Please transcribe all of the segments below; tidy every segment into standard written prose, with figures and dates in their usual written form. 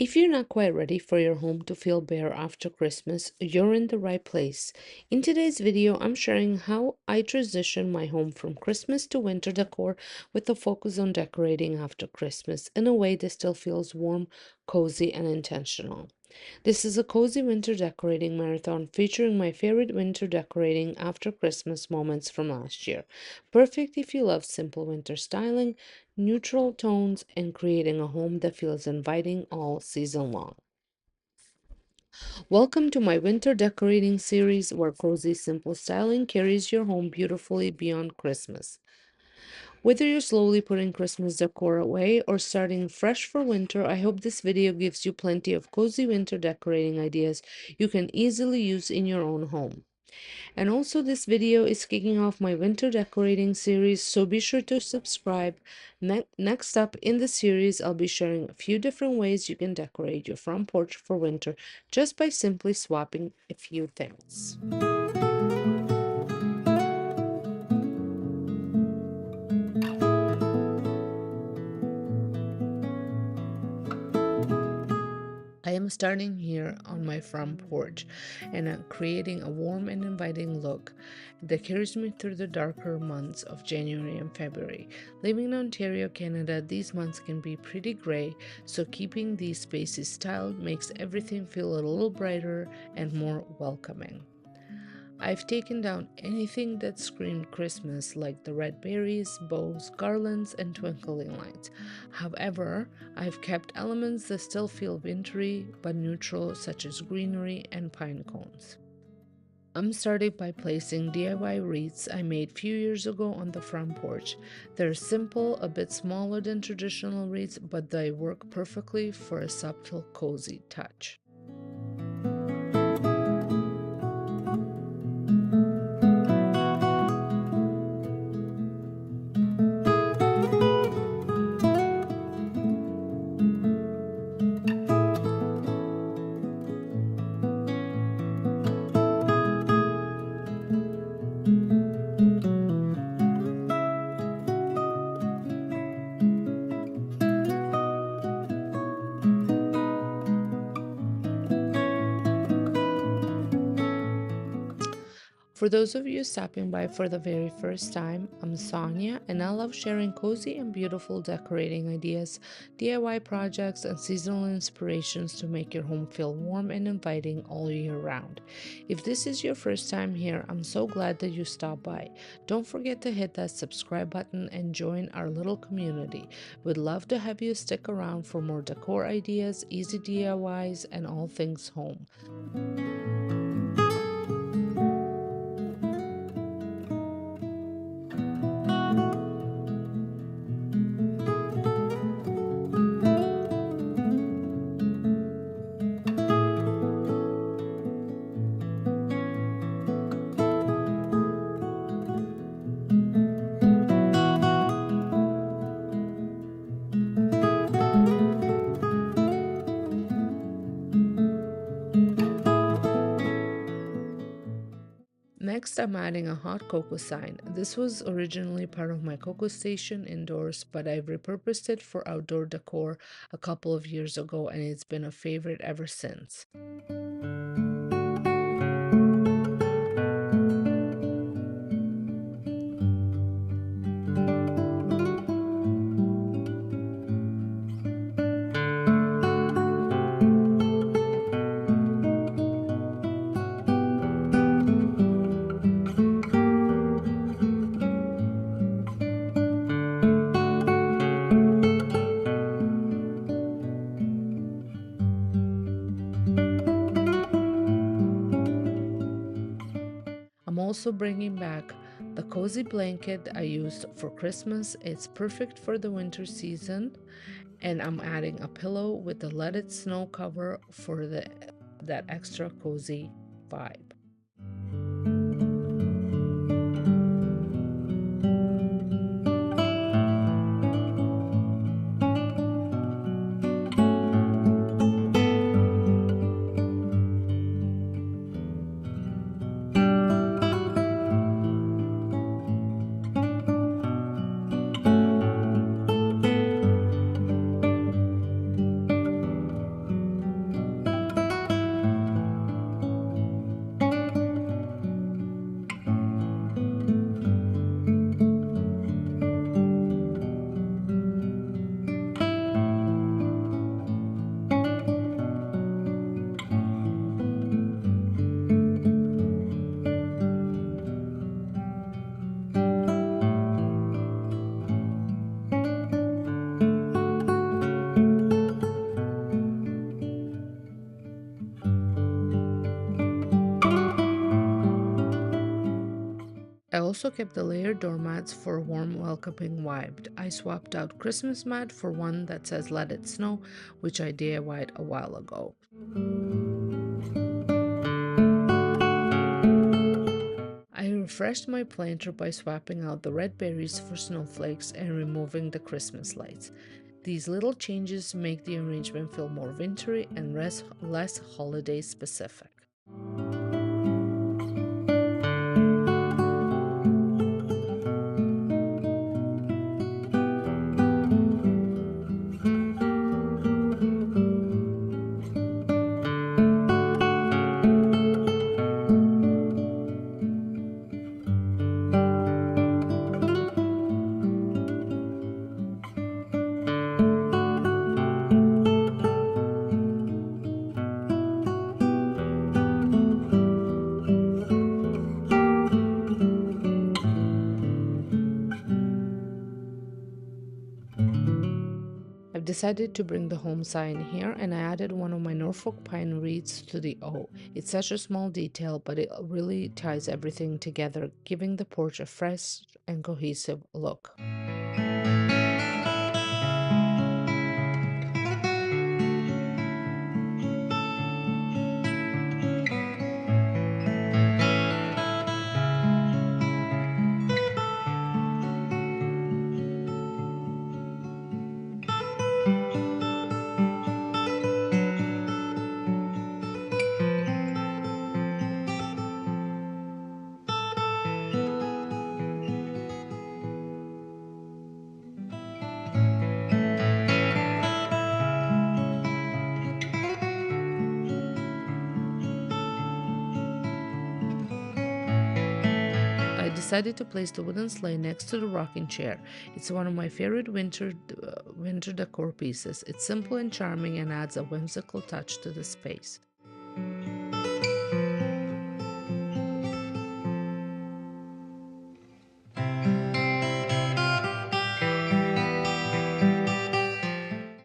If you're not quite ready for your home to feel bare after Christmas, you're in the right place. In today's video, I'm sharing how I transition my home from Christmas to winter decor with a focus on decorating after Christmas in a way that still feels warm, cozy, and intentional. This is a cozy winter decorating marathon featuring my favorite winter decorating after Christmas moments from last year. Perfect if you love simple winter styling, neutral tones, and creating a home that feels inviting all season long. Welcome to my winter decorating series where cozy, simple styling carries your home beautifully beyond Christmas. Whether you're slowly putting Christmas decor away or starting fresh for winter, I hope this video gives you plenty of cozy winter decorating ideas you can easily use in your own home. And also, this video is kicking off my winter decorating series, so be sure to subscribe. Next up in the series, I'll be sharing a few different ways you can decorate your front porch for winter just by simply swapping a few things. I am starting here on my front porch and I'm creating a warm and inviting look that carries me through the darker months of January and February. Living in Ontario, Canada, these months can be pretty gray, so keeping these spaces styled makes everything feel a little brighter and more welcoming. I've taken down anything that screamed Christmas, like the red berries, bows, garlands, and twinkling lights. However, I've kept elements that still feel wintry but neutral, such as greenery and pine cones. I'm starting by placing DIY wreaths I made a few years ago on the front porch. They're simple, a bit smaller than traditional wreaths, but they work perfectly for a subtle, cozy touch. For those of you stopping by for the very first time, I'm Sonia and I love sharing cozy and beautiful decorating ideas, DIY projects, and seasonal inspirations to make your home feel warm and inviting all year round. If this is your first time here, I'm so glad that you stopped by. Don't forget to hit that subscribe button and join our little community. We'd love to have you stick around for more decor ideas, easy DIYs, and all things home. Next, I'm adding a hot cocoa sign. This was originally part of my cocoa station indoors, but I've repurposed it for outdoor decor a couple of years ago, and it's been a favorite ever since. I'm also bringing back the cozy blanket I used for Christmas. It's perfect for the winter season, and I'm adding a pillow with the Let It Snow cover for that extra cozy vibe. I also kept the layered doormats for a warm, welcoming vibe. I swapped out Christmas mat for one that says Let It Snow, which I DIY'd a while ago. I refreshed my planter by swapping out the red berries for snowflakes and removing the Christmas lights. These little changes make the arrangement feel more wintry and less holiday specific. I've decided to bring the home sign here, and I added one of my Norfolk pine reeds to the O. It's such a small detail, but it really ties everything together, giving the porch a fresh and cohesive look. I decided to place the wooden sleigh next to the rocking chair. It's one of my favorite winter decor pieces. It's simple and charming and adds a whimsical touch to the space.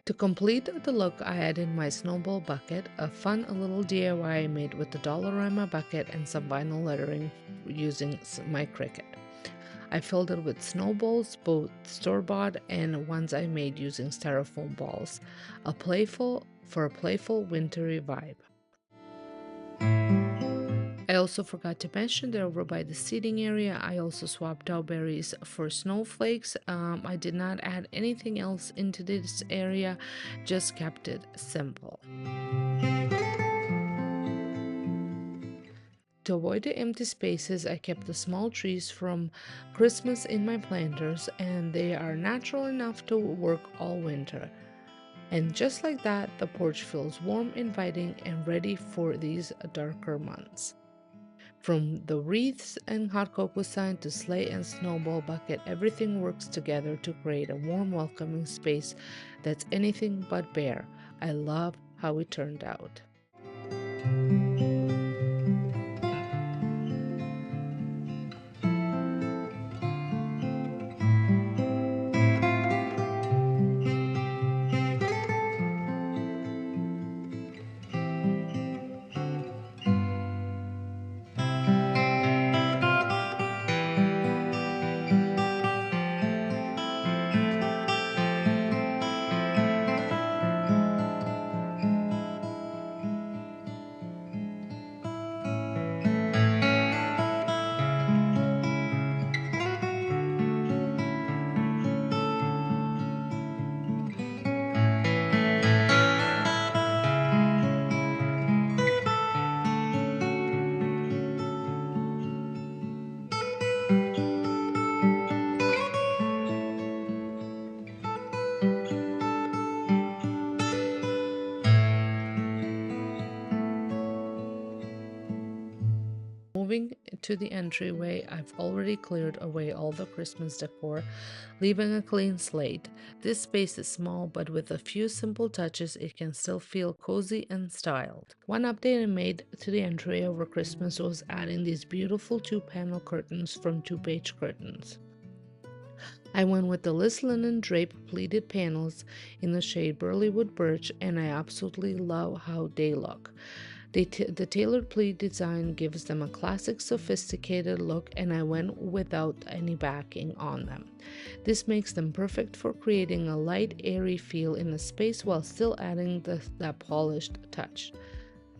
To complete the look, I added my snowball bucket, a fun little DIY I made with the Dollarama bucket and some vinyl lettering using my Cricut. I filled it with snowballs, both store-bought and ones I made using styrofoam balls, a playful wintry vibe. I also forgot to mention that over by the seating area, I also swapped out berries for snowflakes. I did not add anything else into this area, just kept it simple. To avoid the empty spaces, I kept the small trees from Christmas in my planters, and they are natural enough to work all winter. And just like that, the porch feels warm, inviting, and ready for these darker months. From the wreaths and hot cocoa sign to sleigh and snowball bucket, everything works together to create a warm, welcoming space that's anything but bare. I love how it turned out. Moving to the entryway, I've already cleared away all the Christmas decor, leaving a clean slate. This space is small, but with a few simple touches, it can still feel cozy and styled. One update I made to the entryway over Christmas was adding these beautiful two-panel curtains from Two Page Curtains. I went with the list linen drape pleated panels in the shade Burleywood Birch, and I absolutely love how they look. The tailored pleat design gives them a classic, sophisticated look, and I went without any backing on them. This makes them perfect for creating a light, airy feel in a space while still adding that polished touch.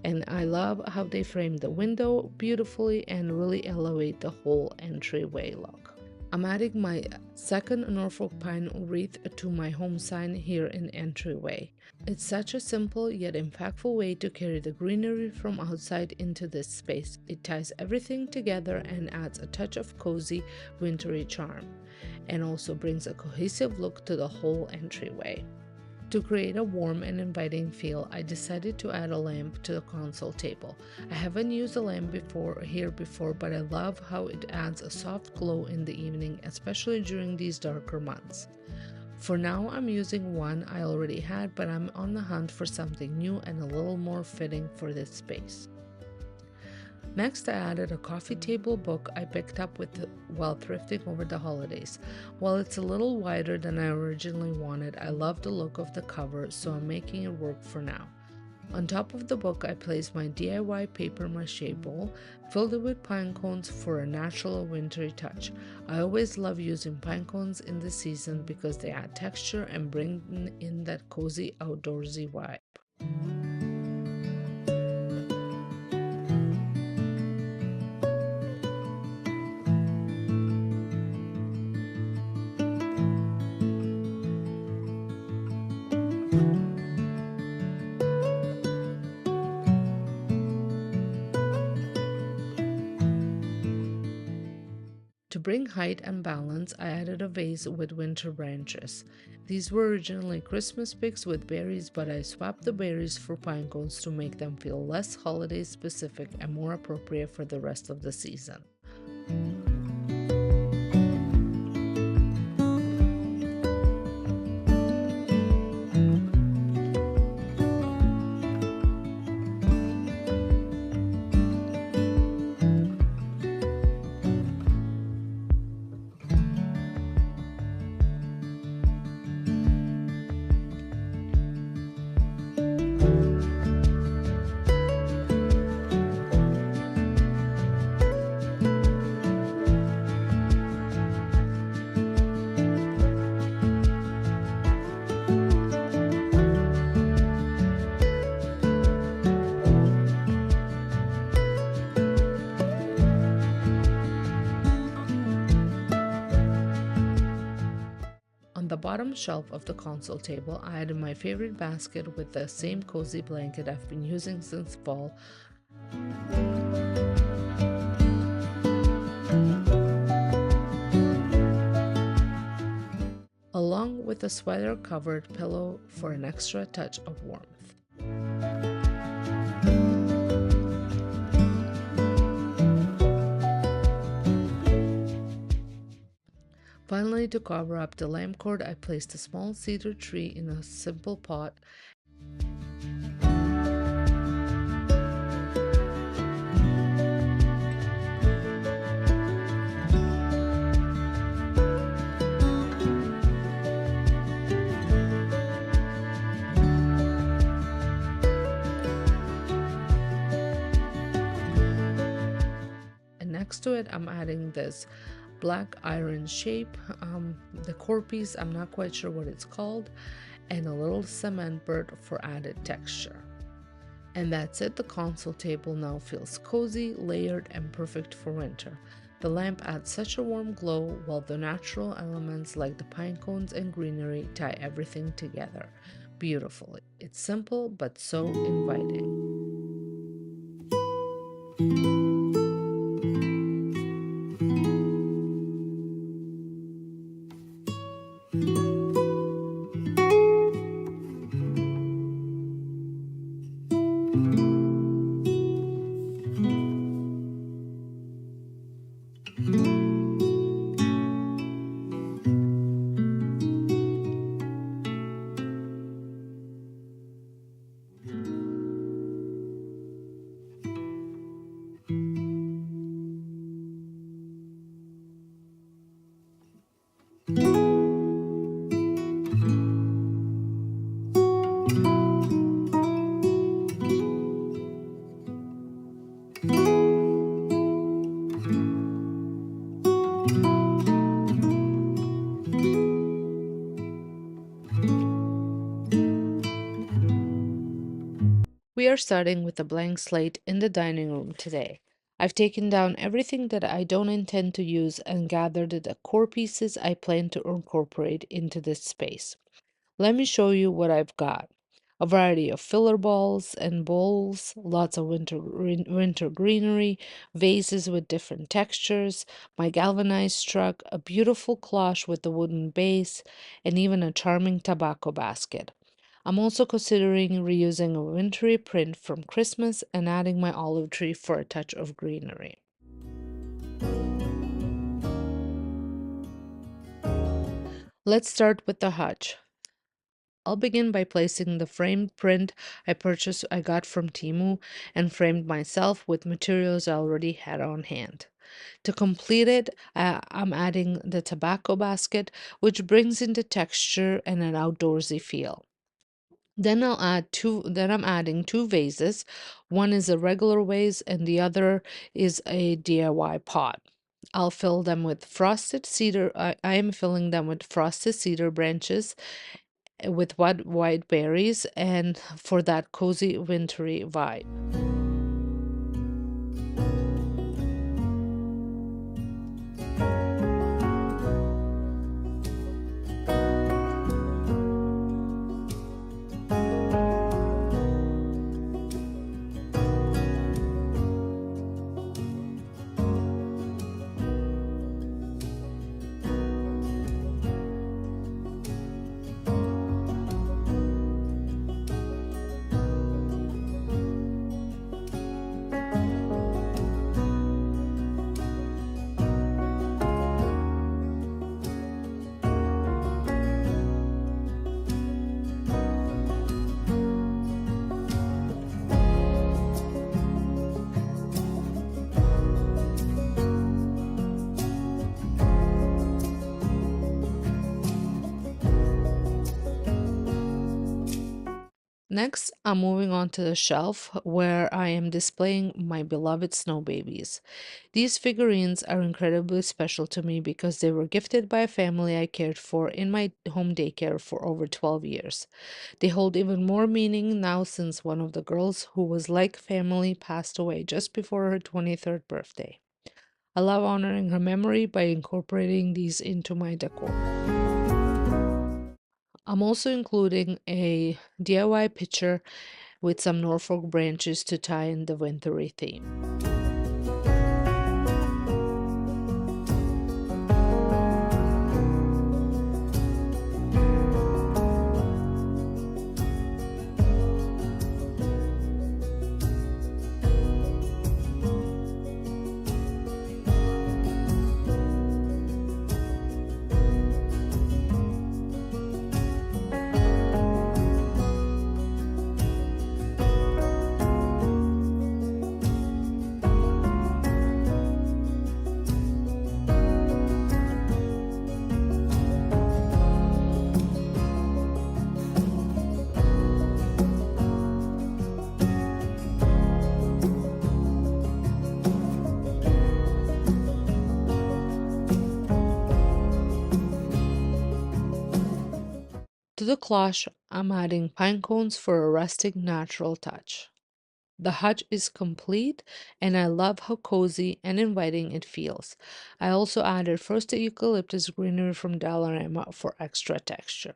And I love how they frame the window beautifully and really elevate the whole entryway look. I'm adding my second Norfolk pine wreath to my home sign here in Entryway. It's such a simple yet impactful way to carry the greenery from outside into this space. It ties everything together and adds a touch of cozy, wintry charm, and also brings a cohesive look to the whole entryway. To create a warm and inviting feel, I decided to add a lamp to the console table. I haven't used a lamp before, but I love how it adds a soft glow in the evening, especially during these darker months. For now, I'm using one I already had, but I'm on the hunt for something new and a little more fitting for this space. Next, I added a coffee table book I picked up while thrifting over the holidays. While it's a little wider than I originally wanted, I love the look of the cover, so I'm making it work for now. On top of the book, I placed my DIY paper mache bowl, filled it with pine cones for a natural wintry touch. I always love using pine cones in the season because they add texture and bring in that cozy outdoorsy vibe. To bring height and balance, I added a vase with winter branches. These were originally Christmas picks with berries, but I swapped the berries for pine cones to make them feel less holiday specific and more appropriate for the rest of the season. On the bottom shelf of the console table, I added my favorite basket with the same cozy blanket I've been using since fall. Along with a sweater covered pillow for an extra touch of warmth. Finally, to cover up the lamp cord, I placed a small cedar tree in a simple pot. And next to it, I'm adding this black iron shape, decor piece, I'm not quite sure what it's called, and a little cement bird for added texture. And that's it, the console table now feels cozy, layered, and perfect for winter. The lamp adds such a warm glow, while the natural elements like the pine cones and greenery tie everything together beautifully. It's simple but so inviting. We are starting with a blank slate in the dining room today. I've taken down everything that I don't intend to use and gathered the core pieces I plan to incorporate into this space. Let me show you what I've got. A variety of filler balls and bowls, lots of winter greenery, vases with different textures, my galvanized truck, a beautiful cloche with a wooden base, and even a charming tobacco basket. I'm also considering reusing a wintry print from Christmas and adding my olive tree for a touch of greenery. Let's start with the hutch. I'll begin by placing the framed print I got from Timu and framed myself with materials I already had on hand. To complete it, I'm adding the tobacco basket, which brings in the texture and an outdoorsy feel. Then I'm adding two vases. One is a regular vase and the other is a DIY pot. I am filling them with frosted cedar branches with white berries and for that cozy wintry vibe. Next, I'm moving on to the shelf where I am displaying my beloved snow babies. These figurines are incredibly special to me because they were gifted by a family I cared for in my home daycare for over 12 years. They hold even more meaning now since one of the girls who was like family passed away just before her 23rd birthday. I love honoring her memory by incorporating these into my decor. I'm also including a DIY pitcher with some Norfolk branches to tie in the wintry theme. To the cloche, I'm adding pine cones for a rustic natural touch. The hutch is complete and I love how cozy and inviting it feels. I also added frosted eucalyptus greenery from Dollarama for extra texture.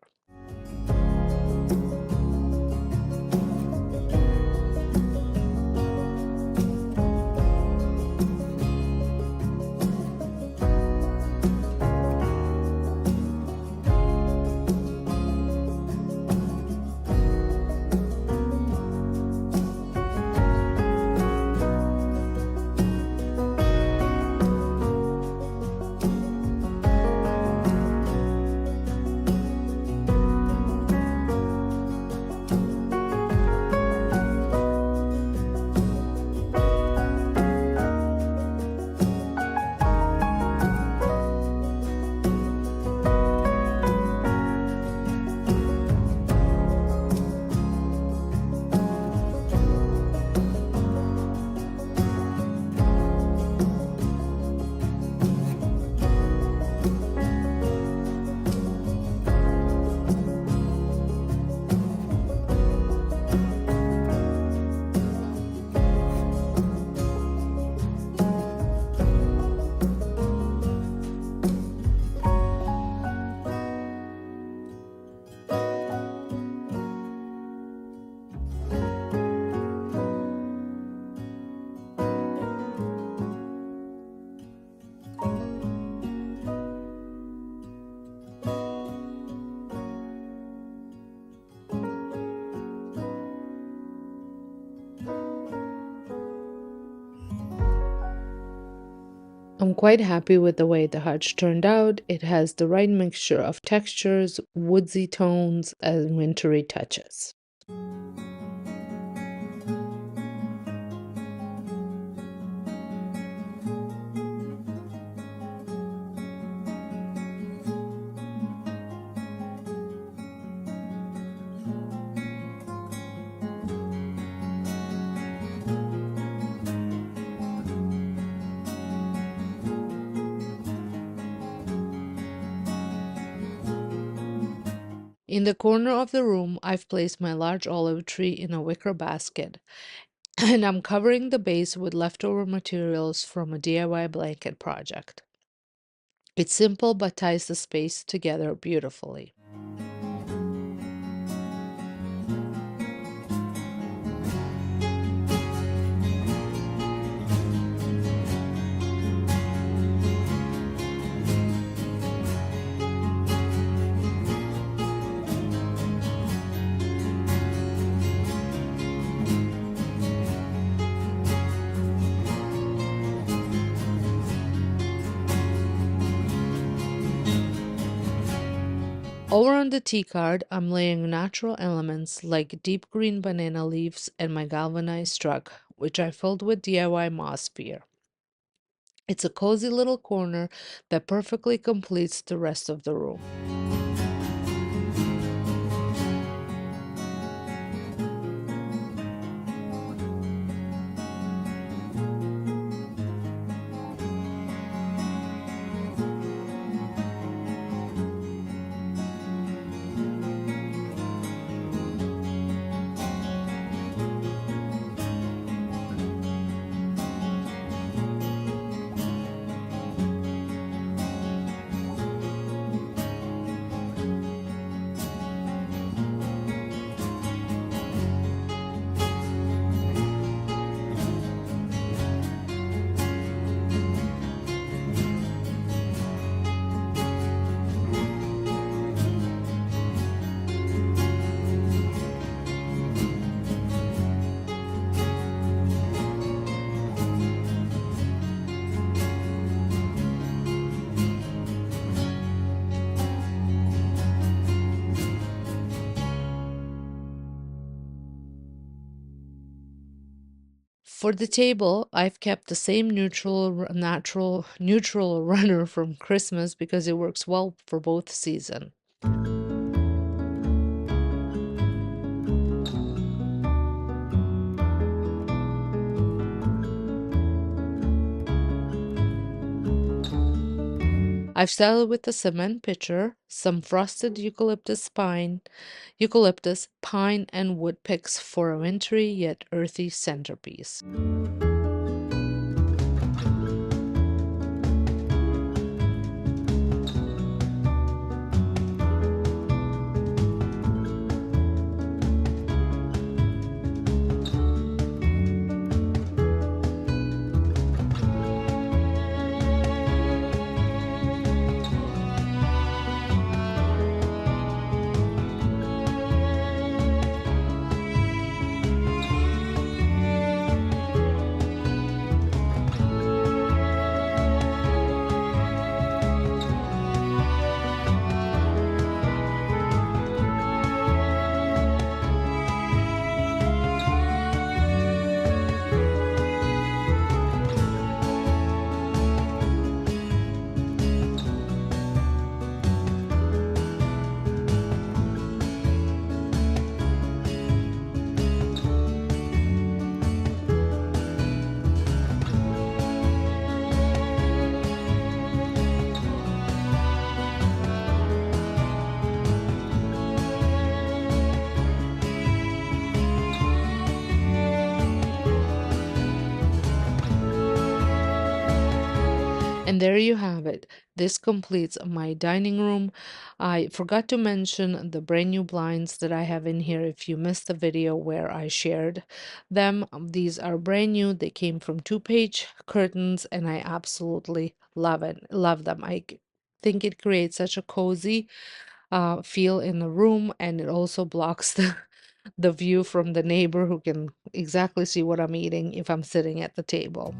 I'm quite happy with the way the hutch turned out. It has the right mixture of textures, woodsy tones, and wintry touches. In the corner of the room, I've placed my large olive tree in a wicker basket, and I'm covering the base with leftover materials from a DIY blanket project. It's simple but ties the space together beautifully. Over on the tea card, I'm laying natural elements like deep green banana leaves and my galvanized rug, which I filled with DIY moss spear. It's a cozy little corner that perfectly completes the rest of the room. For the table, I've kept the same neutral runner from Christmas because it works well for both seasons. I've started with a cement pitcher, some frosted eucalyptus, pine, and wood picks for a wintry yet earthy centerpiece. And there you have it. This completes my dining room. I forgot to mention the brand new blinds that I have in here. If you missed the video where I shared them, these are brand new. They came from 2-page curtains and I absolutely love it. Love them. Think it creates such a cozy feel in the room, and it also blocks the view from the neighbor who can exactly see what I'm eating if I'm sitting at the table.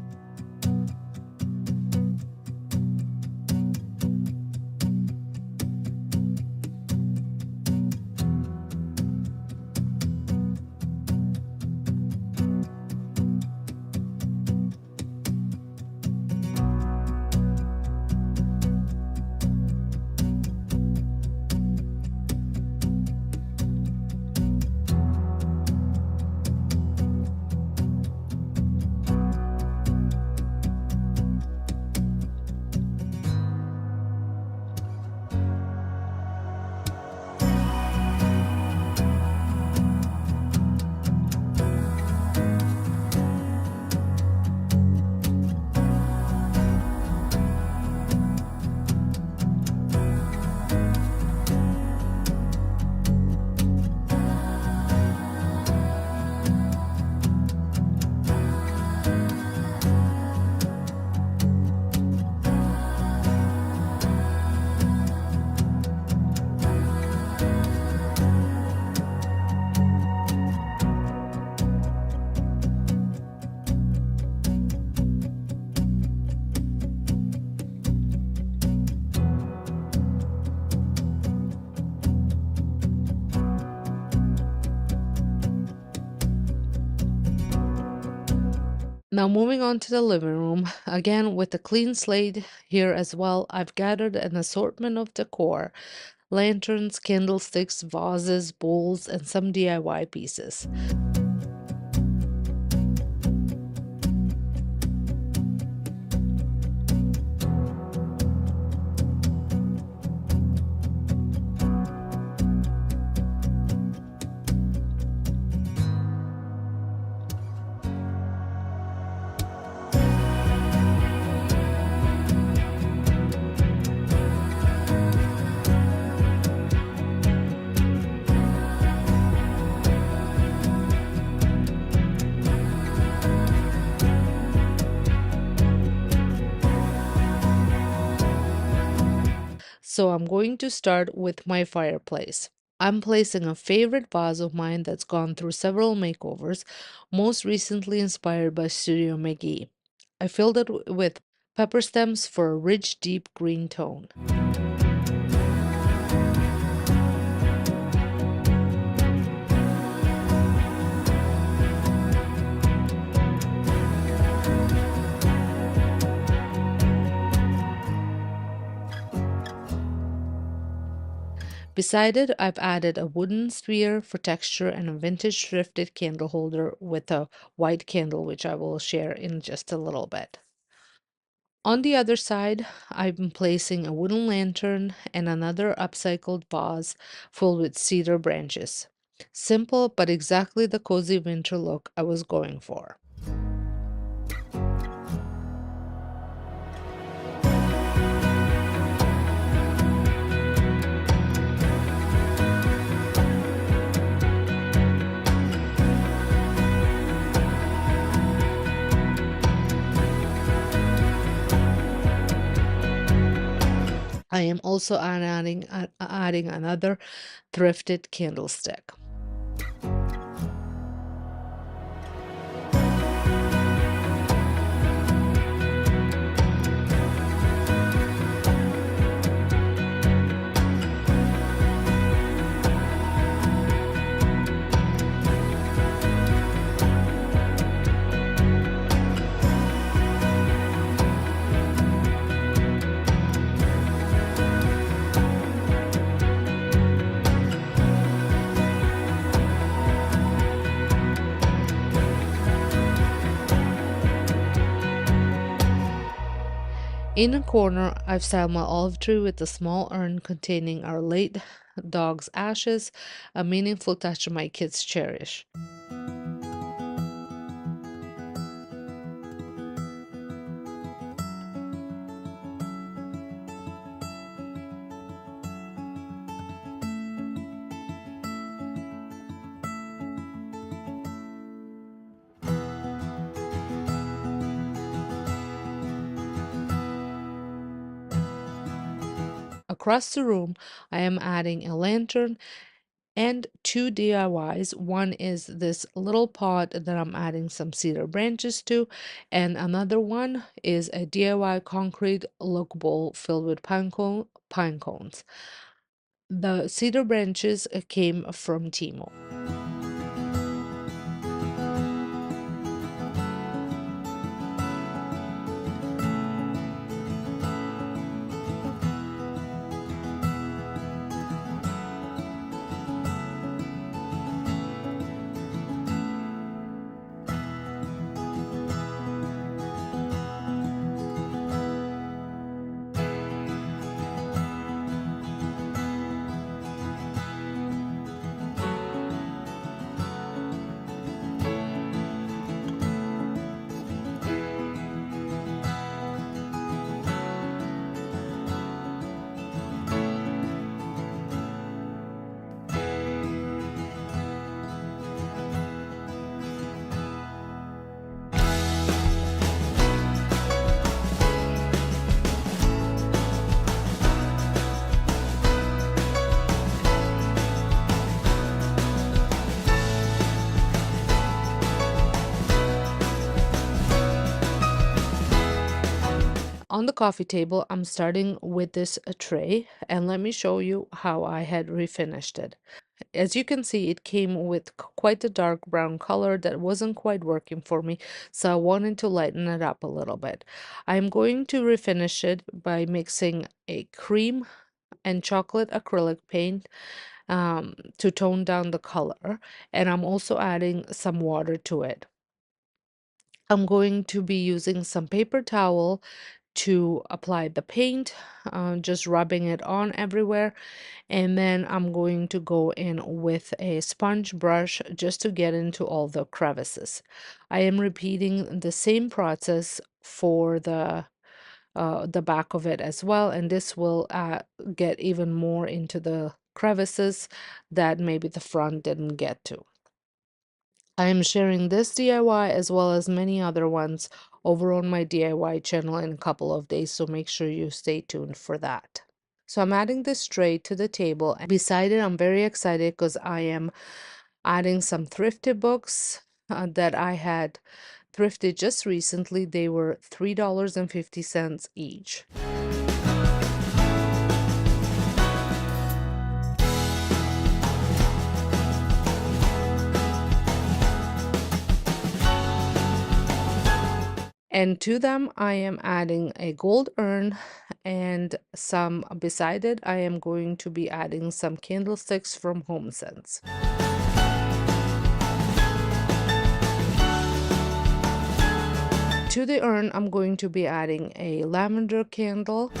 Now, moving on to the living room, again with a clean slate here as well, I've gathered an assortment of decor: lanterns, candlesticks, vases, bowls, and some DIY pieces. So I'm going to start with my fireplace. I'm placing a favorite vase of mine that's gone through several makeovers, most recently inspired by Studio McGee. I filled it with pepper stems for a rich, deep green tone. Beside it, I've added a wooden sphere for texture and a vintage thrifted candle holder with a white candle, which I will share in just a little bit. On the other side, I'm placing a wooden lantern and another upcycled vase full with cedar branches. Simple, but exactly the cozy winter look I was going for. I am also adding another thrifted candlestick. In a corner, I've styled my olive tree with a small urn containing our late dog's ashes, a meaningful touch my kids cherish. Across the room, I am adding a lantern and two DIYs. One is this little pot that I'm adding some cedar branches to, and another one is a DIY concrete look bowl filled with pine cones. The cedar branches came from Timo. On the coffee table, I'm starting with this tray, and let me show you how I had refinished it. As you can see, it came with quite a dark brown color that wasn't quite working for me, so I wanted to lighten it up a little bit. I'm going to refinish it by mixing a cream and chocolate acrylic paint to tone down the color, and I'm also adding some water to it. I'm going to be using some paper towel to apply the paint, just rubbing it on everywhere. And then I'm going to go in with a sponge brush just to get into all the crevices. I am repeating the same process for the back of it as well, and this will get even more into the crevices that maybe the front didn't get to. I am sharing this DIY as well as many other ones over on my DIY channel in a couple of days, so make sure you stay tuned for that. So I'm adding this tray to the table, and beside it, I'm very excited because I am adding some thrifted books that I had thrifted just recently. They were $3.50 each. And to them, I am adding a gold urn and some beside it, I am going to be adding some candlesticks from HomeSense. To the urn, I'm going to be adding a lavender candle.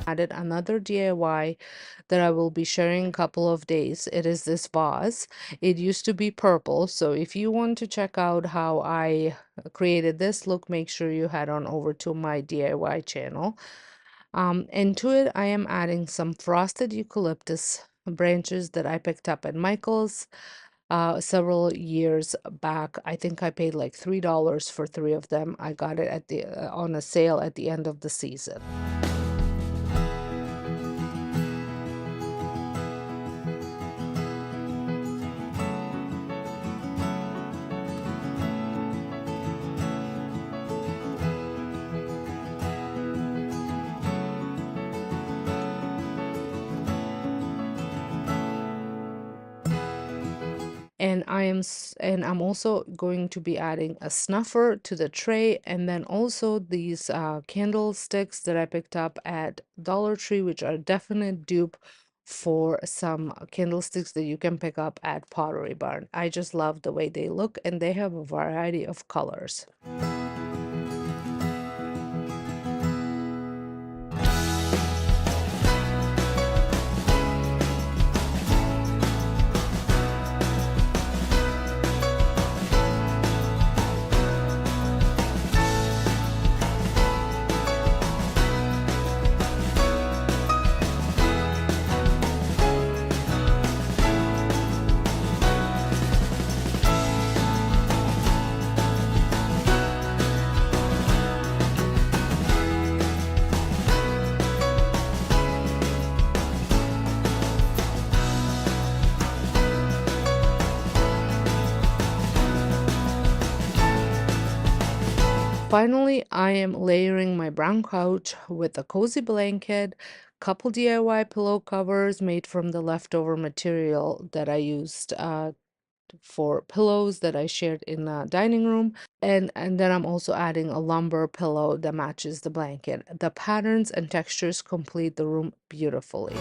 Added another DIY that I will be sharing a couple of days. It is this vase. It used to be purple, so if you want to check out how I created this look, make sure you head on over to my DIY channel. And to it, I am adding some frosted eucalyptus branches that I picked up at Michael's several years back. I think I paid like $3 for three of them. I got it at the on a sale at the end of the season. And I'm also going to be adding a snuffer to the tray, and then also these candlesticks that I picked up at Dollar Tree, which are a definite dupe for some candlesticks that you can pick up at Pottery Barn. I just love the way they look, and they have a variety of colors. Finally, I am layering my brown couch with a cozy blanket, couple DIY pillow covers made from the leftover material that I used for pillows that I shared in the dining room. And then I'm also adding a lumber pillow that matches the blanket. The patterns and textures complete the room beautifully.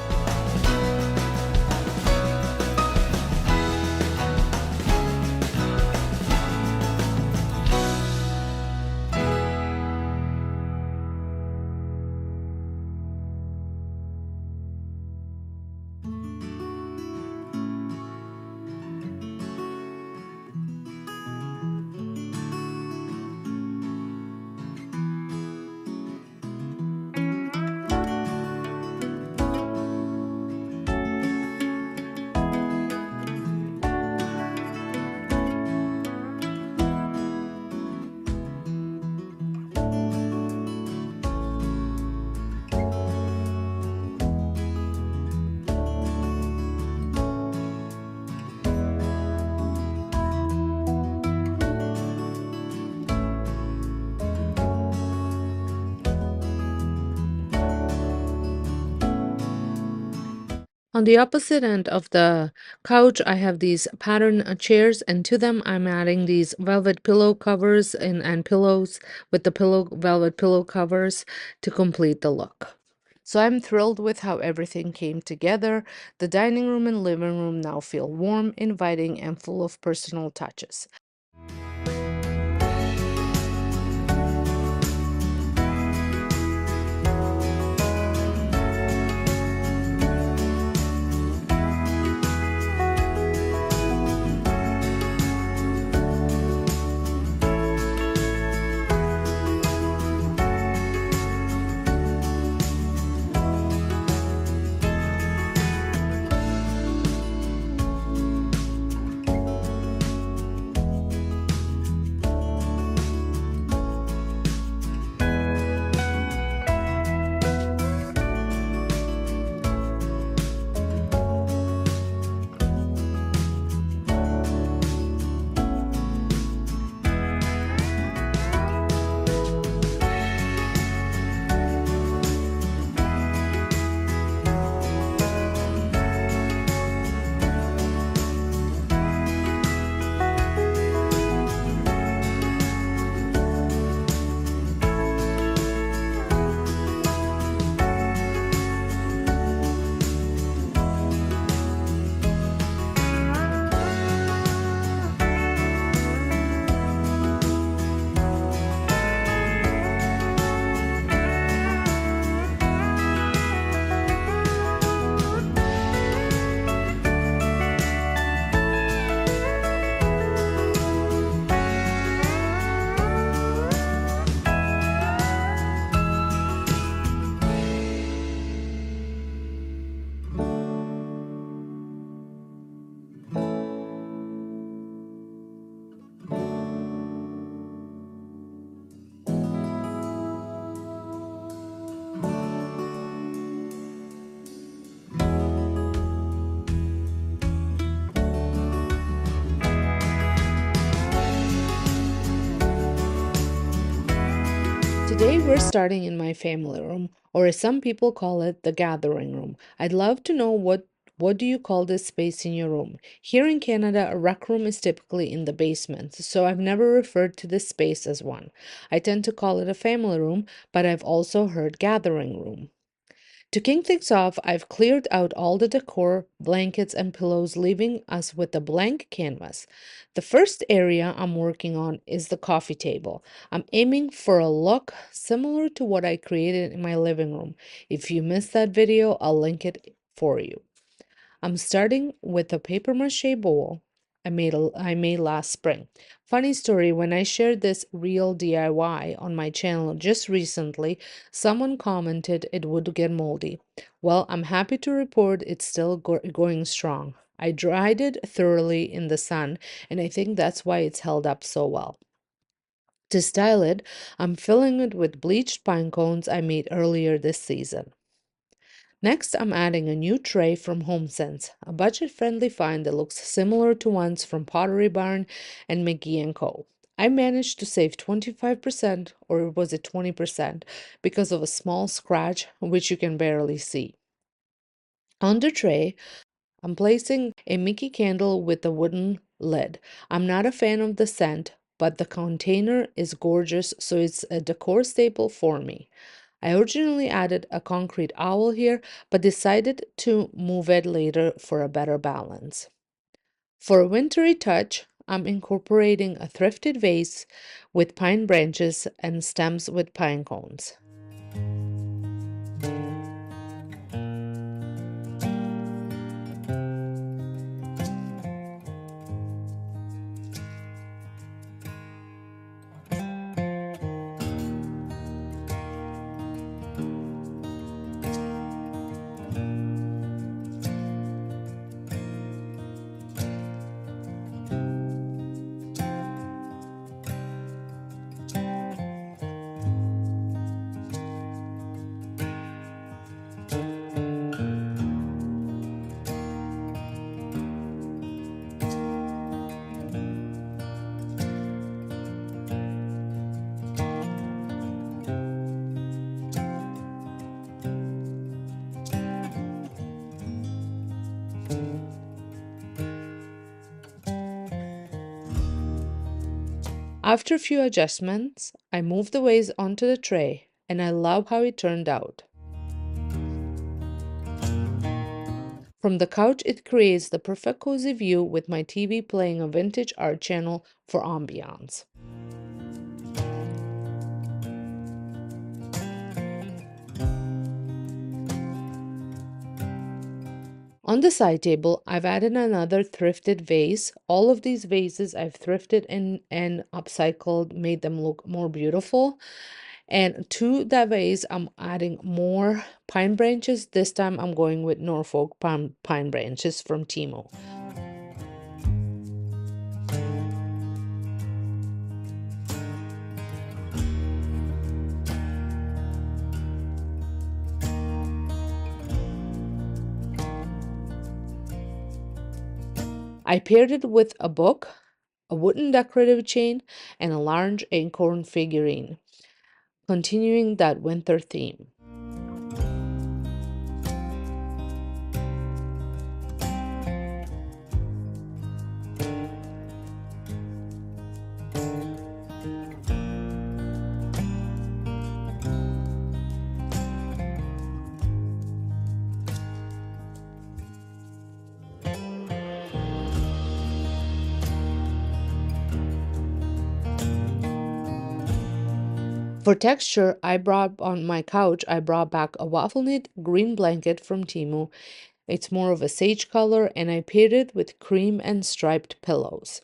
On the opposite end of the couch, I have these pattern chairs, and to them, I'm adding these velvet pillow covers and pillows with the velvet pillow covers to complete the look. So I'm thrilled with how everything came together. The dining room and living room now feel warm, inviting, and full of personal touches. Today we're starting in my family room, or as some people call it, the gathering room. I'd love to know what do you call this space in your room? Here in Canada, a rec room is typically in the basement, so I've never referred to this space as one. I tend to call it a family room, but I've also heard gathering room. To kick things off, I've cleared out all the decor, blankets, and pillows, leaving us with a blank canvas. The first area I'm working on is the coffee table. I'm aiming for a look similar to what I created in my living room. If you missed that video, I'll link it for you. I'm starting with a paper mache bowl I made last spring. Funny story, when I shared this real DIY on my channel just recently, someone commented it would get moldy. Well, I'm happy to report it's still going strong. I dried it thoroughly in the sun, and I think that's why it's held up so well. To style it, I'm filling it with bleached pine cones I made earlier this season. Next, I'm adding a new tray from HomeSense, a budget-friendly find that looks similar to ones from Pottery Barn and McGee & Co. I managed to save 25%, or was it 20%, because of a small scratch which you can barely see. On the tray, I'm placing a Mickey candle with a wooden lid. I'm not a fan of the scent, but the container is gorgeous, so it's a decor staple for me. I originally added a concrete owl here, but decided to move it later for a better balance. For a wintry touch, I'm incorporating a thrifted vase with pine branches and stems with pine cones. After a few adjustments, I moved the vase onto the tray, and I love how it turned out. From the couch, it creates the perfect cozy view with my TV playing a vintage art channel for ambiance. On the side table, I've added another thrifted vase. All of these vases I've thrifted and upcycled, made them look more beautiful. And to that vase, I'm adding more pine branches. This time I'm going with Norfolk pine branches from Timo. I paired it with a book, a wooden decorative chain, and a large acorn figurine, continuing that winter theme. For texture, I brought back a waffle knit green blanket from Timu. It's more of a sage color, and I paired it with cream and striped pillows.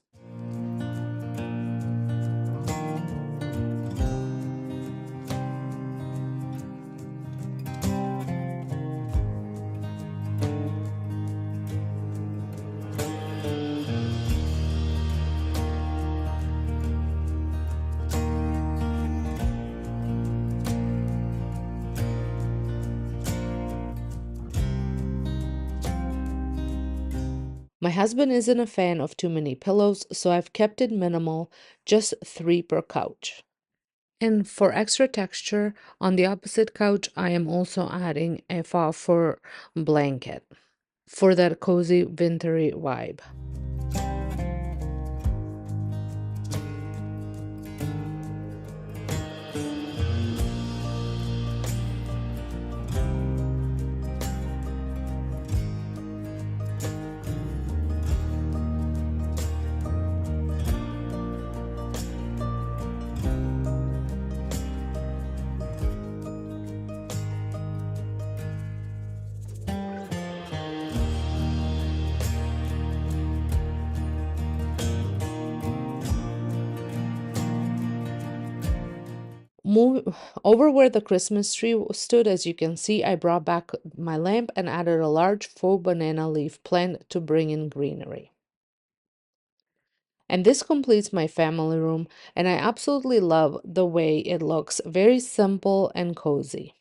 My husband isn't a fan of too many pillows, so I've kept it minimal, just 3 per couch. And for extra texture, on the opposite couch, I am also adding a fur blanket for that cozy wintry vibe. Move over where the Christmas tree stood. As you can see, I brought back my lamp and added a large faux banana leaf plant to bring in greenery. And this completes my family room, and I absolutely love the way it looks, very simple and cozy.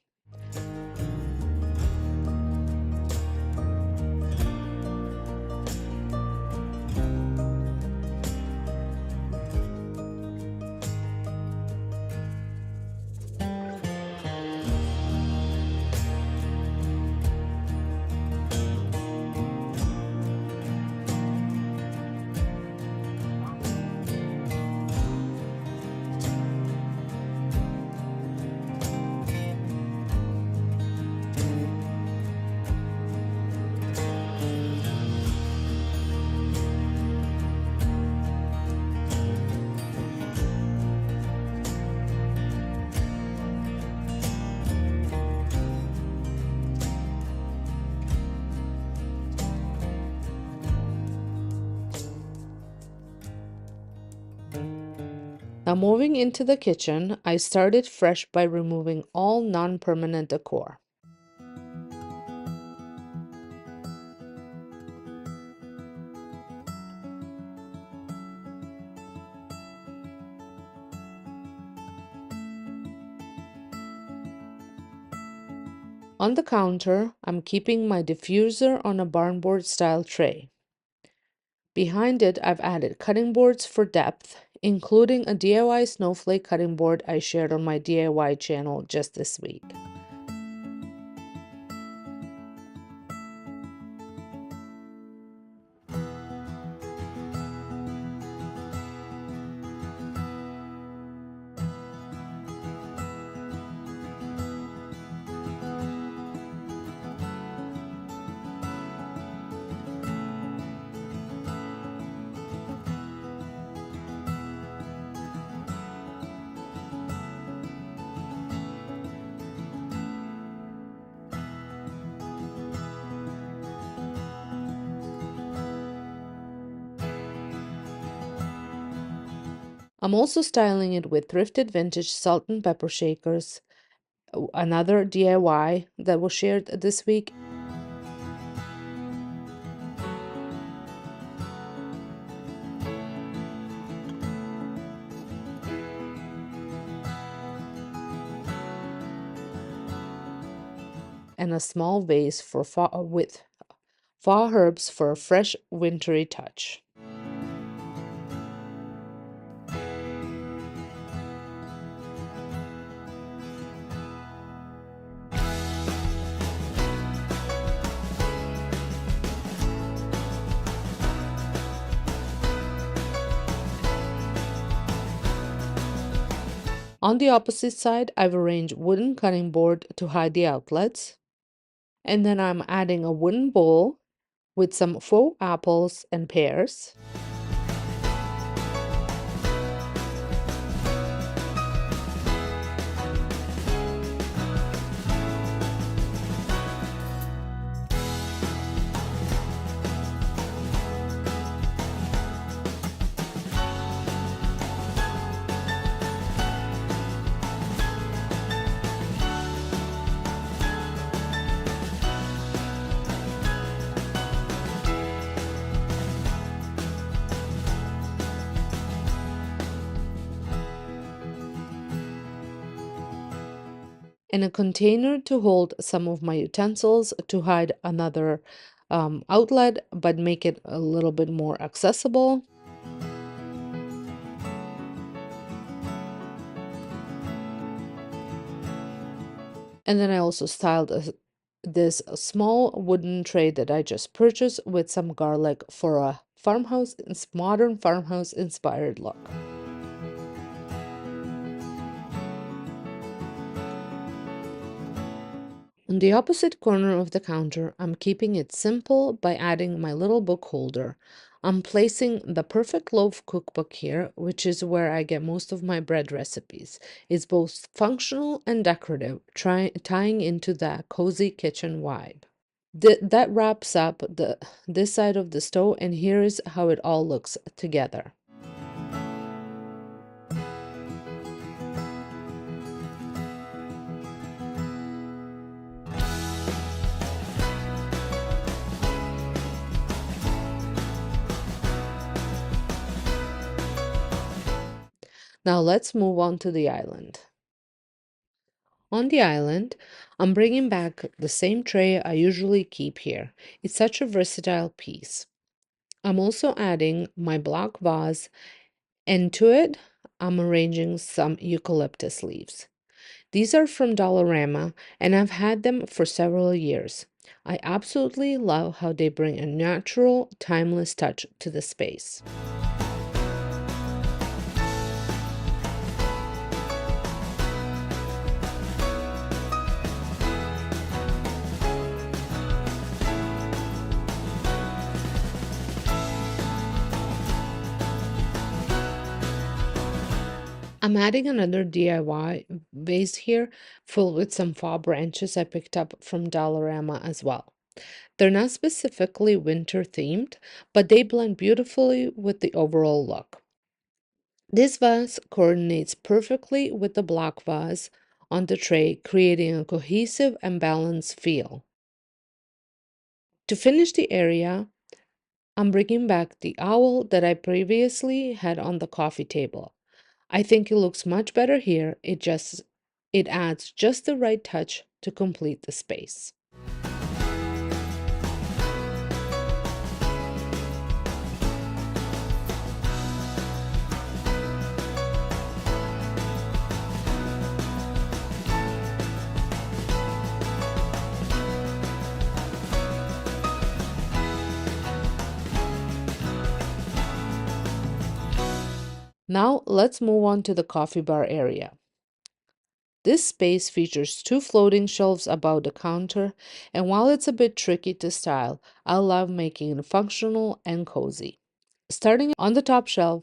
Now moving into the kitchen, I started fresh by removing all non-permanent decor. On the counter, I'm keeping my diffuser on a barnboard style tray. Behind it, I've added cutting boards for depth, including a DIY snowflake cutting board I shared on my DIY channel just this week. I'm also styling it with thrifted vintage salt and pepper shakers, another DIY that was shared this week, and a small vase with fall herbs for a fresh wintry touch. On the opposite side, I've arranged wooden cutting board to hide the outlets. And then I'm adding a wooden bowl with some faux apples and pears. And a container to hold some of my utensils to hide another outlet, but make it a little bit more accessible. And then I also styled this small wooden tray that I just purchased with some garlic for a modern farmhouse inspired look. On the opposite corner of the counter, I'm keeping it simple by adding my little book holder. I'm placing the Perfect Loaf cookbook here, which is where I get most of my bread recipes. It's both functional and decorative, tying into that cozy kitchen vibe. That wraps up this side of the stove, and here is how it all looks together. Now let's move on to the island. On the island, I'm bringing back the same tray I usually keep here. It's such a versatile piece. I'm also adding my block vase, and to it, I'm arranging some eucalyptus leaves. These are from Dollarama, and I've had them for several years. I absolutely love how they bring a natural, timeless touch to the space. I'm adding another DIY vase here, filled with some fall branches I picked up from Dollarama as well. They're not specifically winter themed, but they blend beautifully with the overall look. This vase coordinates perfectly with the block vase on the tray, creating a cohesive and balanced feel. To finish the area, I'm bringing back the owl that I previously had on the coffee table. I think it looks much better here. It adds just the right touch to complete the space. Now let's move on to the coffee bar area. This space features two floating shelves above the counter, and while it's a bit tricky to style, I love making it functional and cozy. Starting on the top shelf,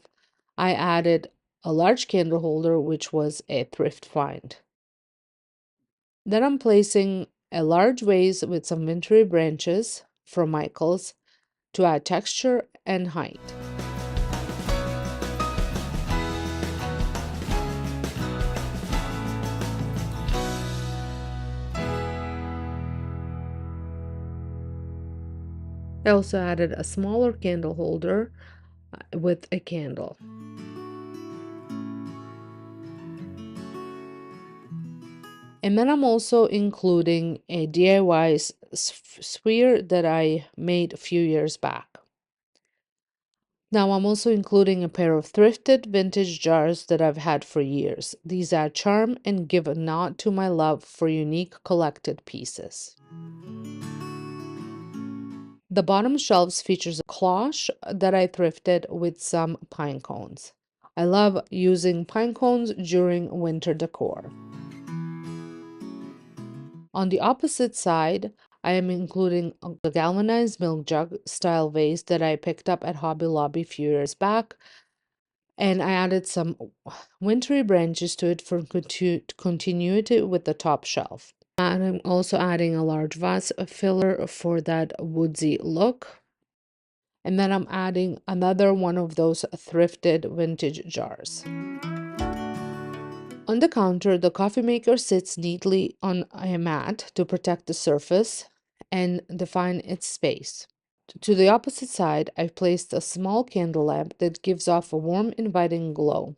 I added a large candle holder, which was a thrift find. Then I'm placing a large vase with some wintry branches from Michael's to add texture and height. I also added a smaller candle holder with a candle. And then I'm also including a DIY sphere that I made a few years back. Now I'm also including a pair of thrifted vintage jars that I've had for years. These add charm and give a nod to my love for unique collected pieces. The bottom shelves features a cloche that I thrifted with some pine cones. I love using pine cones during winter decor. On the opposite side, I am including the galvanized milk jug style vase that I picked up at Hobby Lobby a few years back, and I added some wintry branches to it for continuity with the top shelf. And I'm also adding a large vase filler for that woodsy look. And then I'm adding another one of those thrifted vintage jars. On the counter, the coffee maker sits neatly on a mat to protect the surface and define its space. To the opposite side, I've placed a small candle lamp that gives off a warm, inviting glow.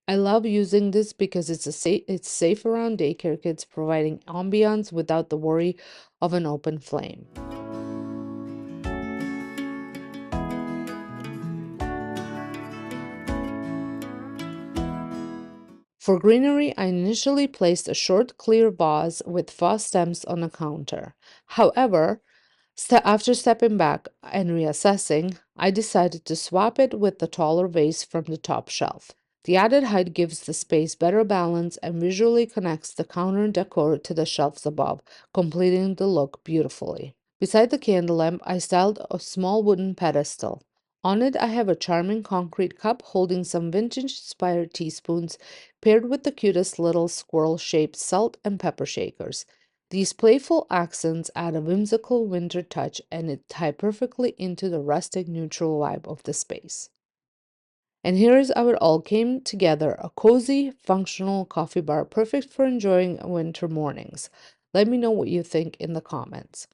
I love using this because it's safe around daycare kids, providing ambiance without the worry of an open flame. For greenery, I initially placed a short clear vase with faux stems on a counter. However, after stepping back and reassessing, I decided to swap it with the taller vase from the top shelf. The added height gives the space better balance and visually connects the counter decor to the shelves above, completing the look beautifully. Beside the candle lamp, I styled a small wooden pedestal. On it, I have a charming concrete cup holding some vintage inspired teaspoons, paired with the cutest little squirrel shaped salt and pepper shakers. These playful accents add a whimsical winter touch and it tie perfectly into the rustic neutral vibe of the space. And here is how it all came together, a cozy, functional coffee bar perfect for enjoying winter mornings. Let me know what you think in the comments.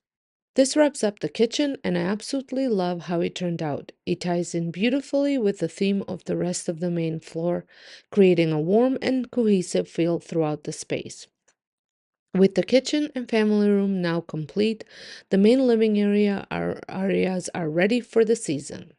This wraps up the kitchen, and I absolutely love how it turned out. It ties in beautifully with the theme of the rest of the main floor, creating a warm and cohesive feel throughout the space. With the kitchen and family room now complete, the main living areas are ready for the season.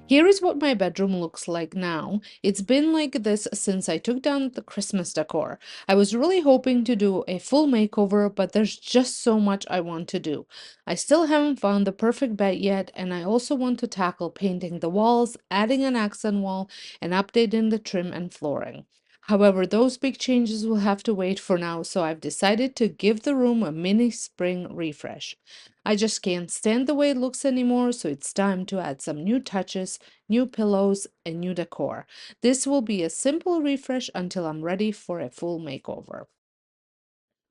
Here is what my bedroom looks like now. It's been like this since I took down the Christmas decor. I was really hoping to do a full makeover, but there's just so much I want to do. I still haven't found the perfect bed yet, and I also want to tackle painting the walls, adding an accent wall, and updating the trim and flooring. However, those big changes will have to wait for now, so I've decided to give the room a mini spring refresh. I just can't stand the way it looks anymore, so it's time to add some new touches, new pillows, and new decor. This will be a simple refresh until I'm ready for a full makeover.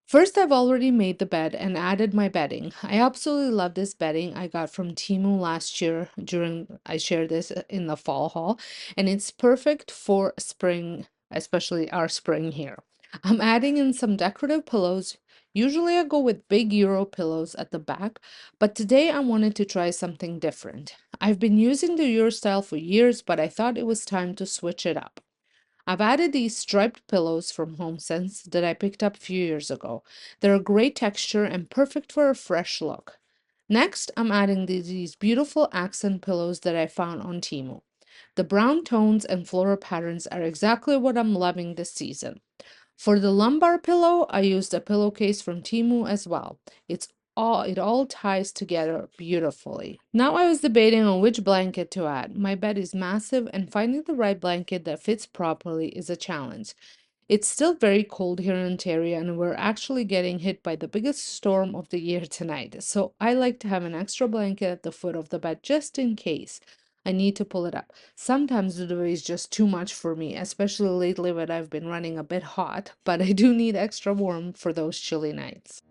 First, I've already made the bed and added my bedding. I absolutely love this bedding I got from Temu last year during I shared this in the fall haul, and it's perfect for spring, especially our spring here. I'm adding in some decorative pillows. Usually I go with big Euro pillows at the back, but today I wanted to try something different. I've been using the Euro style for years, but I thought it was time to switch it up. I've added these striped pillows from HomeSense that I picked up a few years ago. They're a great texture and perfect for a fresh look. Next, I'm adding these beautiful accent pillows that I found on Temu. The brown tones and floral patterns are exactly what I'm loving this season. For the lumbar pillow, I used a pillowcase from Temu as well. It all ties together beautifully. Now I was debating on which blanket to add. My bed is massive and finding the right blanket that fits properly is a challenge. It's still very cold here in Ontario, and we're actually getting hit by the biggest storm of the year tonight. So I like to have an extra blanket at the foot of the bed just in case I need to pull it up. Sometimes the duvet is just too much for me, especially lately when I've been running a bit hot, but I do need extra warmth for those chilly nights.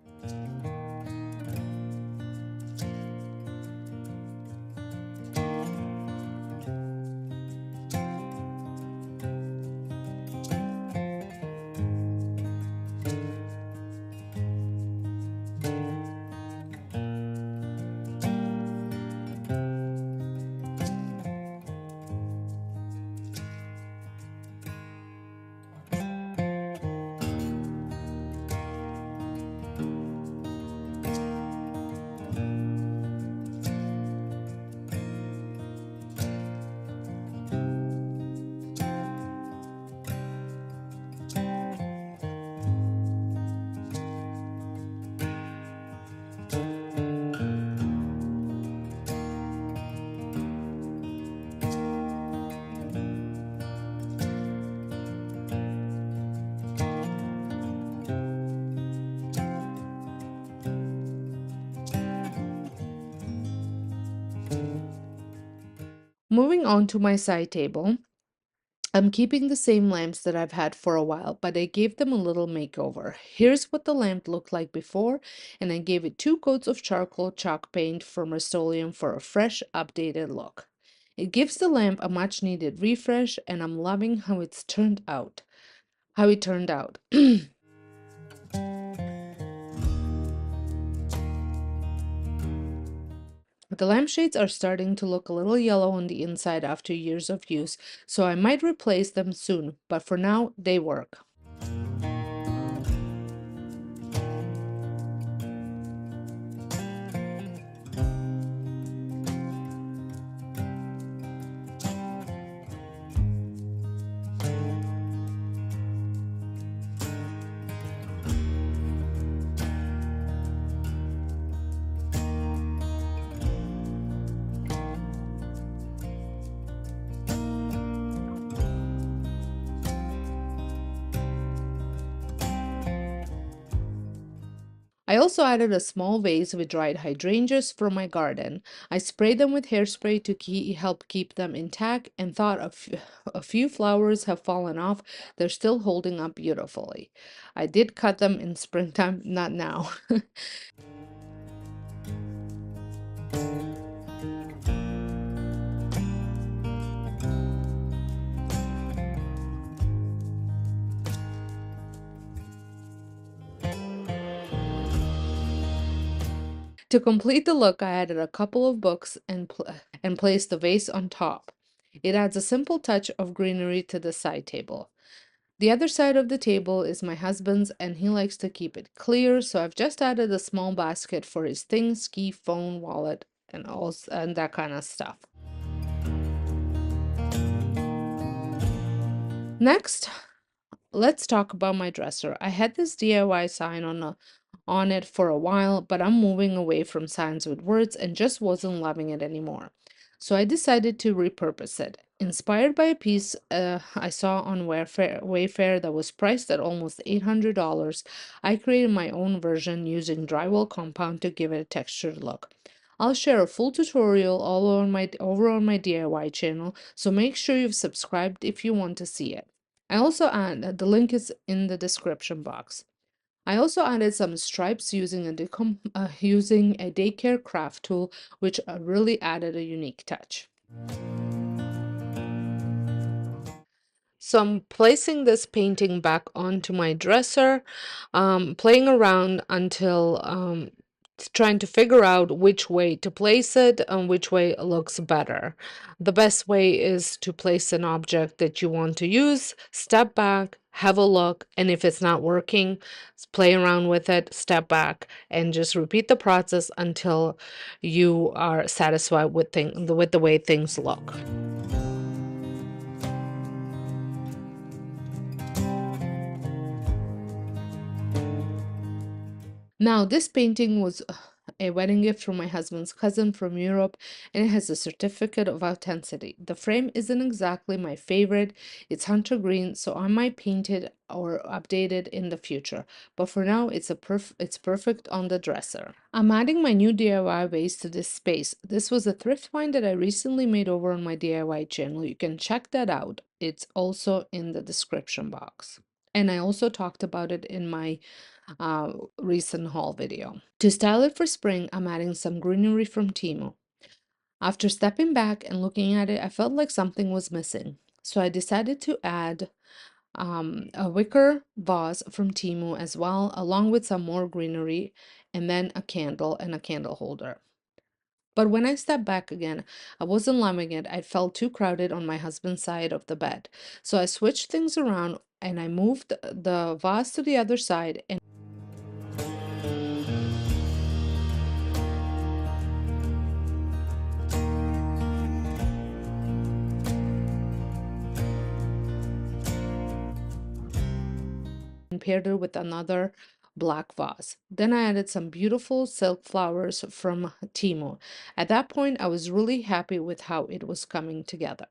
Moving on to my side table, I'm keeping the same lamps that I've had for a while, but I gave them a little makeover. Here's what the lamp looked like before, and I gave it 2 coats of charcoal chalk paint from Rust-Oleum for a fresh, updated look. It gives the lamp a much needed refresh, and I'm loving how it's turned out. How it turned out. The lampshades are starting to look a little yellow on the inside after years of use, so I might replace them soon, but for now, they work. I also added a small vase with dried hydrangeas from my garden. I sprayed them with hairspray to help keep them intact and thought a few flowers have fallen off. They're still holding up beautifully. I did cut them in springtime, not now. To complete the look, I added a couple of books and placed the vase on top. It adds a simple touch of greenery to the side table. The other side of the table is my husband's, and he likes to keep it clear, so I've just added a small basket for his things, key, phone, wallet, and that kind of stuff. Next, let's talk about my dresser. I had this DIY sign on it for a while, but I'm moving away from signs with words and just wasn't loving it anymore. So I decided to repurpose it. Inspired by a piece I saw on Wayfair that was priced at almost $800, I created my own version using drywall compound to give it a textured look. I'll share a full tutorial all over on my DIY channel, so make sure you've subscribed if you want to see it. I also add the link is in the description box. I also added some stripes using a daycare craft tool, which really added a unique touch. So I'm placing this painting back onto my dresser, playing around until trying to figure out which way to place it and which way looks better. The best way is to place an object that you want to use, step back, have a look, and if it's not working, play around with it, step back, and just repeat the process until you are satisfied with the way things look. Now, this painting was a wedding gift from my husband's cousin from Europe, and it has a certificate of authenticity. The frame isn't exactly my favorite. It's hunter green, so I might paint it or update it in the future. But for now, it's perfect on the dresser. I'm adding my new DIY vase to this space. This was a thrift find that I recently made over on my DIY channel. You can check that out. It's also in the description box. And I also talked about it in my recent haul video. To style it for spring, I'm adding some greenery from Temu. After stepping back and looking at it, I felt like something was missing. So I decided to add a wicker vase from Temu as well, along with some more greenery, and then a candle and a candle holder. But when I stepped back again, I wasn't loving it. I felt too crowded on my husband's side of the bed. So I switched things around and I moved the vase to the other side and paired it with another black vase. Then I added some beautiful silk flowers from Temu. At that point, I was really happy with how it was coming together.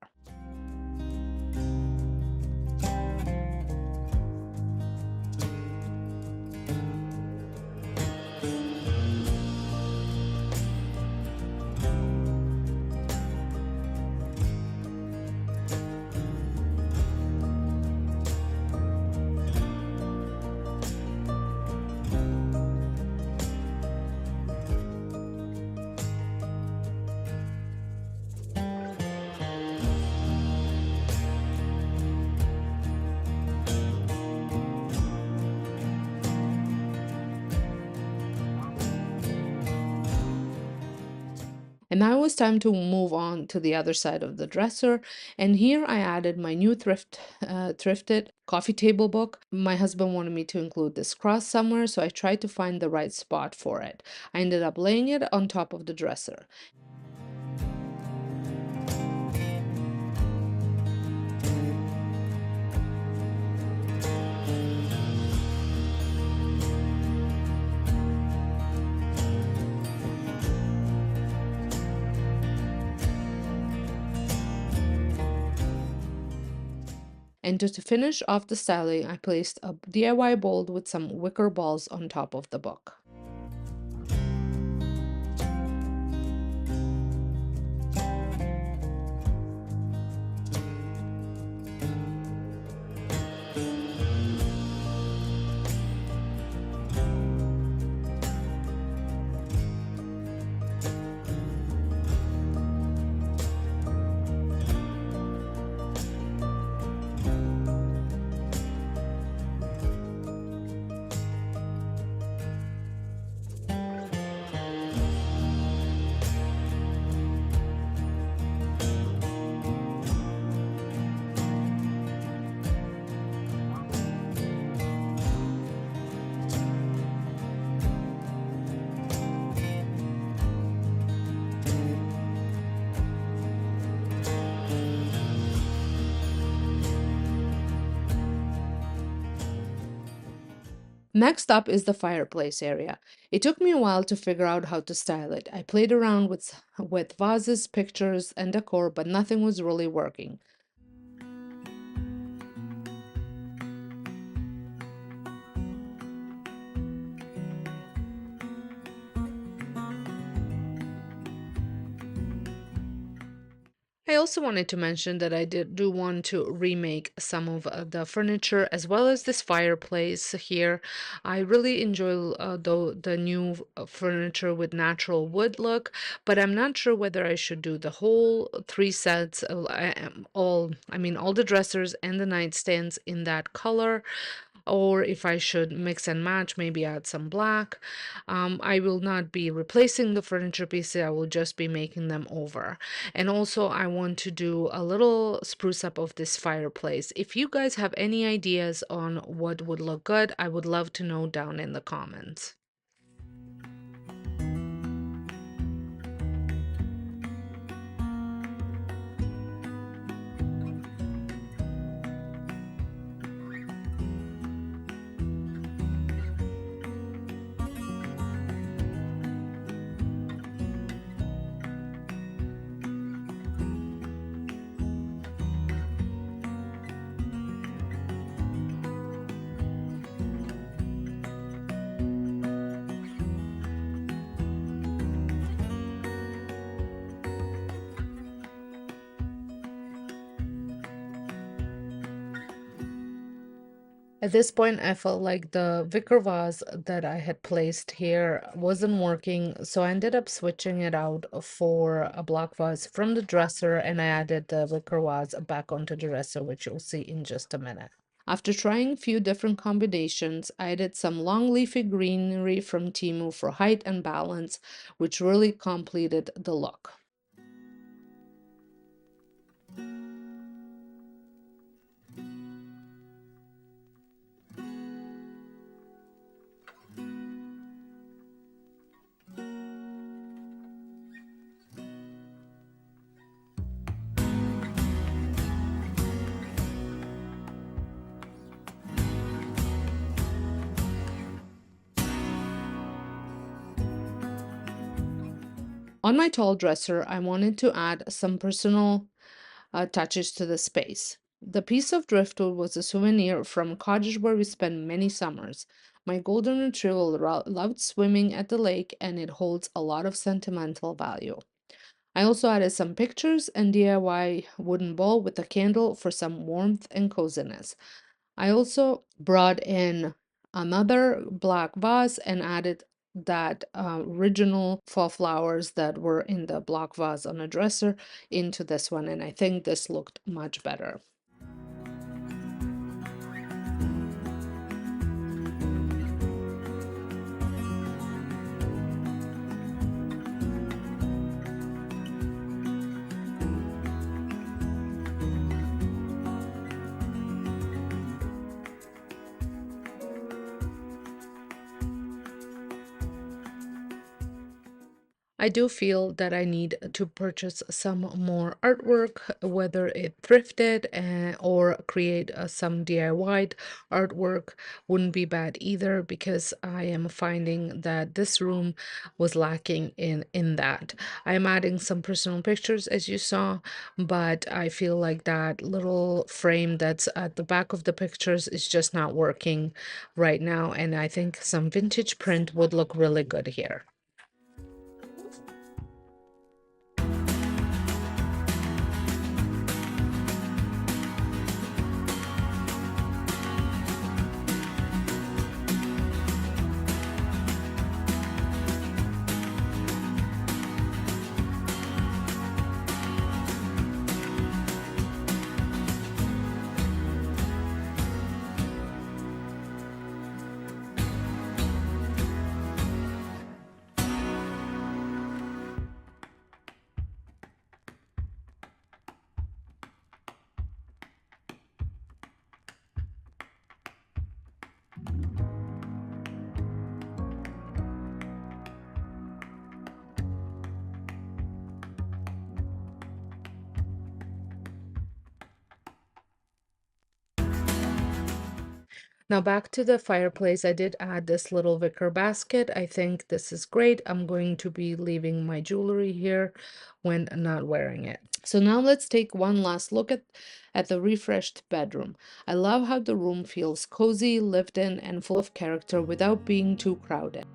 And now it was time to move on to the other side of the dresser. And here I added my new thrifted coffee table book. My husband wanted me to include this cross somewhere, so I tried to find the right spot for it. I ended up laying it on top of the dresser. And just to finish off the styling, I placed a DIY bowl with some wicker balls on top of the book. Next up is the fireplace area. It took me a while to figure out how to style it. I played around with vases, pictures, and decor, but nothing was really working. I also wanted to mention that I do want to remake some of the furniture as well as this fireplace here. I really enjoy the new furniture with natural wood look, but I'm not sure whether I should do the whole three sets, all the dressers and the nightstands in that color, or if I should mix and match, maybe add some black. I will not be replacing the furniture pieces, I will just be making them over. And also, I want to do a little spruce up of this fireplace. If you guys have any ideas on what would look good, I would love to know down in the comments. At this point, I felt like the wicker vase that I had placed here wasn't working, so I ended up switching it out for a block vase from the dresser, and I added the wicker vase back onto the dresser, which you'll see in just a minute. After trying a few different combinations, I added some long leafy greenery from Timu for height and balance, which really completed the look. On my tall dresser, I wanted to add some personal touches to the space. The piece of driftwood was a souvenir from a cottage where we spent many summers. My golden retriever loved swimming at the lake, and it holds a lot of sentimental value. I also added some pictures and DIY wooden bowl with a candle for some warmth and coziness. I also brought in another black vase and added that original fall flowers that were in the block vase on a dresser into this one, and I think this looked much better. I do feel that I need to purchase some more artwork, whether it thrifted or create some DIY artwork wouldn't be bad either, because I am finding that this room was lacking in that. I am adding some personal pictures as you saw, but I feel like that little frame that's at the back of the pictures is just not working right now, and I think some vintage print would look really good here. Now back to the fireplace, I did add this little wicker basket. I think this is great. I'm going to be leaving my jewelry here when not wearing it. So now let's take one last look at the refreshed bedroom. I love how the room feels cozy, lived in, and full of character without being too crowded.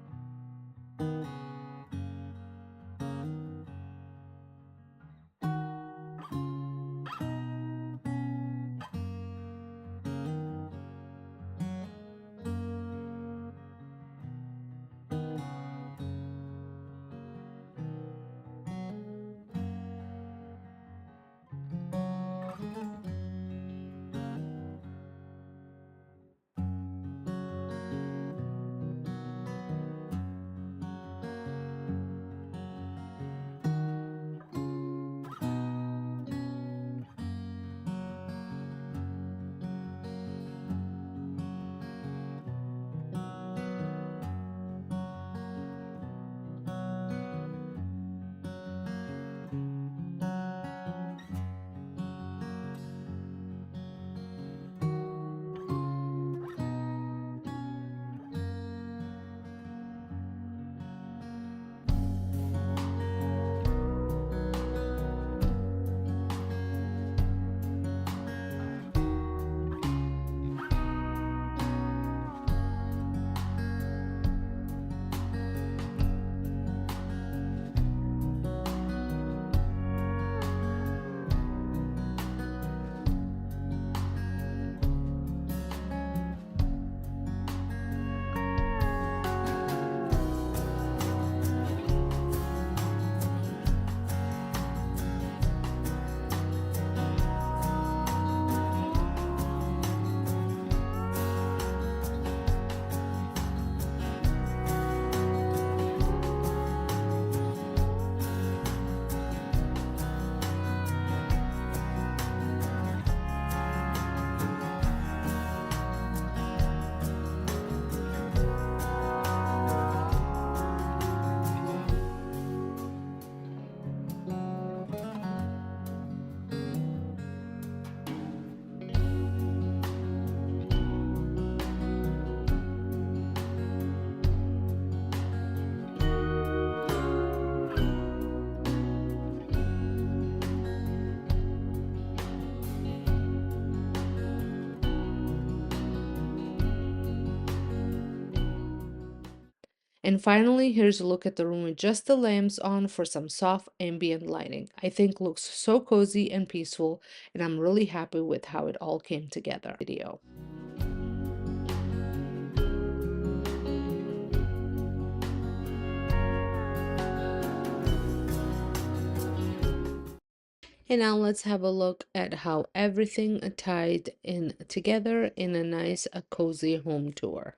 And finally, here's a look at the room with just the lamps on for some soft ambient lighting. I think looks so cozy and peaceful, and I'm really happy with how it all came together. Video. And now let's have a look at how everything tied in together in a nice, cozy home tour.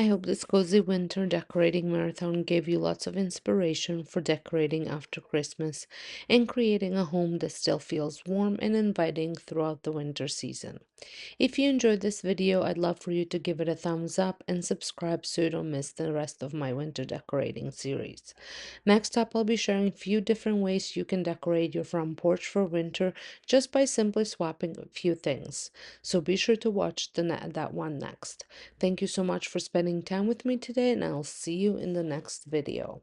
I hope this cozy winter decorating marathon gave you lots of inspiration for decorating after Christmas and creating a home that still feels warm and inviting throughout the winter season. If you enjoyed this video, I'd love for you to give it a thumbs up and subscribe so you don't miss the rest of my winter decorating series. Next up, I'll be sharing a few different ways you can decorate your front porch for winter just by simply swapping a few things. So be sure to watch that one next. Thank you so much for spending time with me today, and I'll see you in the next video.